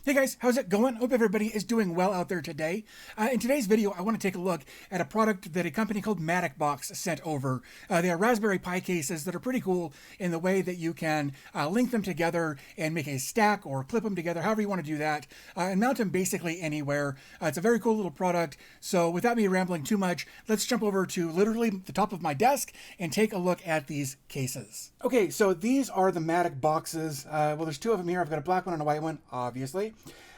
Hey guys, how's it going? Hope everybody is doing well out there today. In today's video, I want to take a look at a product that a company called MaticBox sent over. They are Raspberry Pi cases that are pretty cool in the way that you can link them together and make a stack or clip them together, however you want to do that, and mount them basically anywhere. It's a very cool little product. So without me rambling too much, let's jump over to literally the top of my desk and take a look at these cases. Okay, so these are the MaticBoxes. Well, there's two of them here. I've got a black one and a white one, obviously.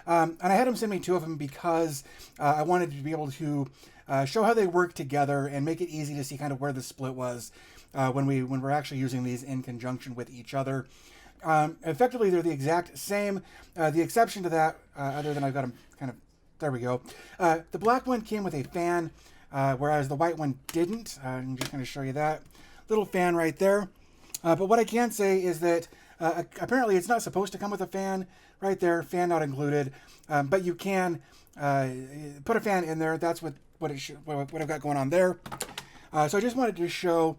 And I had them send me two of them because I wanted to be able to show how they work together and make it easy to see kind of where the split was when we're actually using these in conjunction with each other. Effectively, they're the exact same. The exception to that, other than I've got them kind of, there we go. The black one came with a fan, whereas the white one didn't. I'm just going to show you that little fan right there. But what I can say is that apparently it's not supposed to come with a fan right there, fan not included, but you can put a fan in there. That's what I've got going on there. So I just wanted to show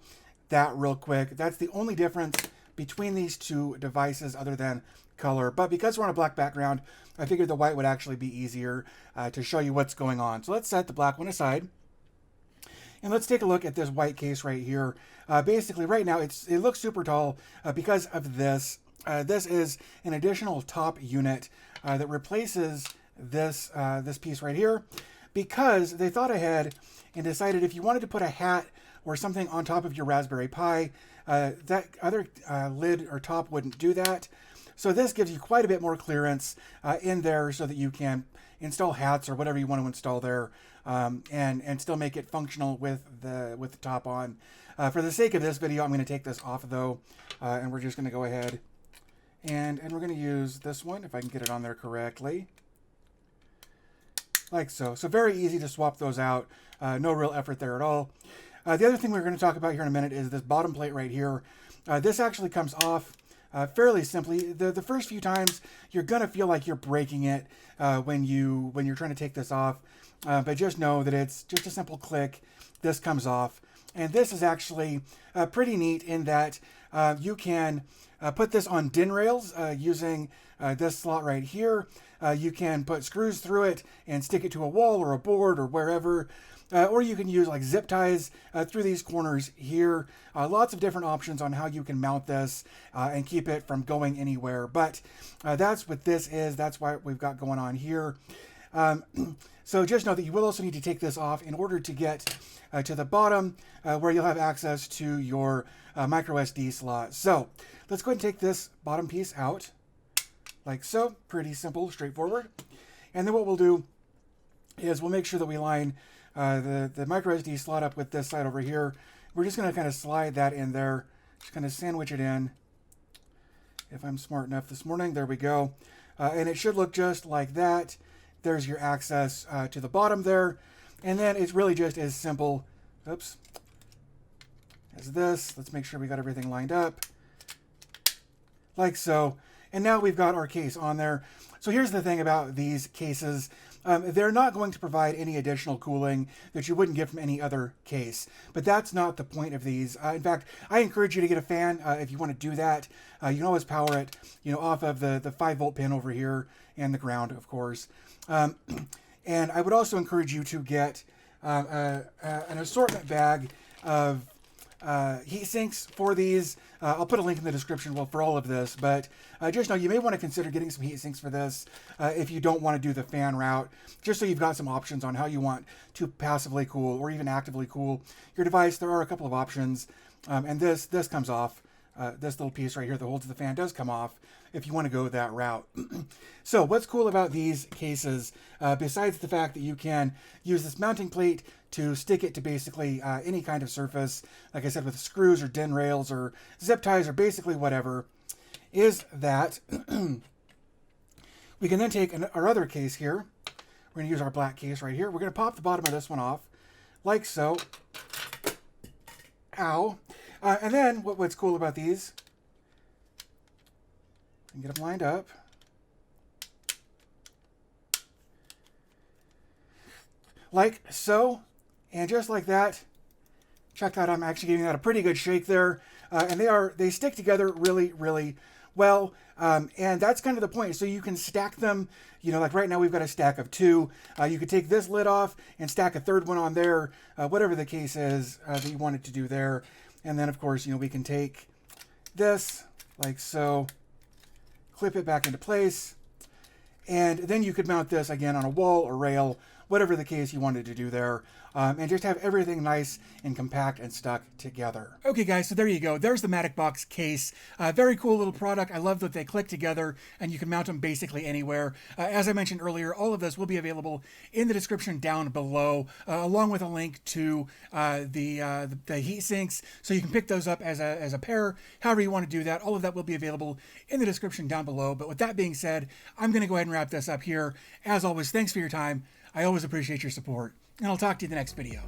that real quick. That's the only difference between these two devices other than color. But because we're on a black background, I figured the white would actually be easier to show you what's going on. So let's set the black one aside. And let's take a look at this white case right here. Basically, right now, it looks super tall because of this. This is an additional top unit that replaces this piece right here, because they thought ahead and decided if you wanted to put a hat or something on top of your Raspberry Pi, that other lid or top wouldn't do that. So this gives you quite a bit more clearance in there so that you can install hats or whatever you want to install there, and still make it functional with the top on. For the sake of this video, I'm going to take this off though, and we're just going to go ahead and we're going to use this one if I can get it on there correctly, like so. So very easy to swap those out. No real effort there at all. The other thing we're going to talk about here in a minute is this bottom plate right here. This actually comes off fairly simply. The first few times you're gonna feel like you're breaking it when you're trying to take this off, but just know that it's just a simple click. This comes off, and this is actually pretty neat in that you can put this on DIN rails using this slot right here. You can put screws through it and stick it to a wall or a board or wherever. Or you can use like zip ties through these corners here. Lots of different options on how you can mount this and keep it from going anywhere. But that's what this is. That's what we've got going on here. So just know that you will also need to take this off in order to get to the bottom where you'll have access to your micro SD slot. So let's go ahead and take this bottom piece out like so. Pretty simple, straightforward. And then what we'll do is we'll make sure that we line the micro SD slot up with this side over here. We're just going to kind of slide that in there, just kind of sandwich it in. If I'm smart enough this morning, there we go. And it should look just like that. There's your access to the bottom there. And then it's really just as simple, oops, as this. Let's make sure we got everything lined up, like so. And now we've got our case on there. So here's the thing about these cases. They're not going to provide any additional cooling that you wouldn't get from any other case. But that's not the point of these. In fact, I encourage you to get a fan if you want to do that. You can always power it, off of the 5-volt pin over here and the ground, of course. And I would also encourage you to get an assortment bag of heat sinks for these. I'll put a link in the description for all of this, but just know you may want to consider getting some heat sinks for this if you don't want to do the fan route, just so you've got some options on how you want to passively cool or even actively cool your device. There are a couple of options, and this comes off. This little piece right here that holds the fan does come off if you want to go that route. So what's cool about these cases, besides the fact that you can use this mounting plate to stick it to basically any kind of surface, like I said, with screws or DIN rails or zip ties or basically whatever, is that we can then take our other case here. We're going to use our black case right here. We're going to pop the bottom of this one off, like so. Ow. And then what's cool about these, and get them lined up. Like so, and just like that. Check that out. I'm actually giving that a pretty good shake there. And they stick together really, really well. And that's kind of the point. So you can stack them, you know, like right now we've got a stack of 2. You could take this lid off and stack a third one on there, whatever the case is that you wanted to do there. And then, of course, you know, we can take this like so, clip it back into place, and then you could mount this again on a wall or rail, whatever the case you wanted to do there, and just have everything nice and compact and stuck together. Okay guys, so there you go. There's the MaticBox case. Very cool little product. I love that they click together and you can mount them basically anywhere. As I mentioned earlier, all of this will be available in the description down below, along with a link to the heat sinks, so you can pick those up as a pair, however you want to do that. All of that will be available in the description down below. But with that being said, I'm going to go ahead and wrap this up here. As always, thanks for your time. I always appreciate your support, and I'll talk to you in the next video.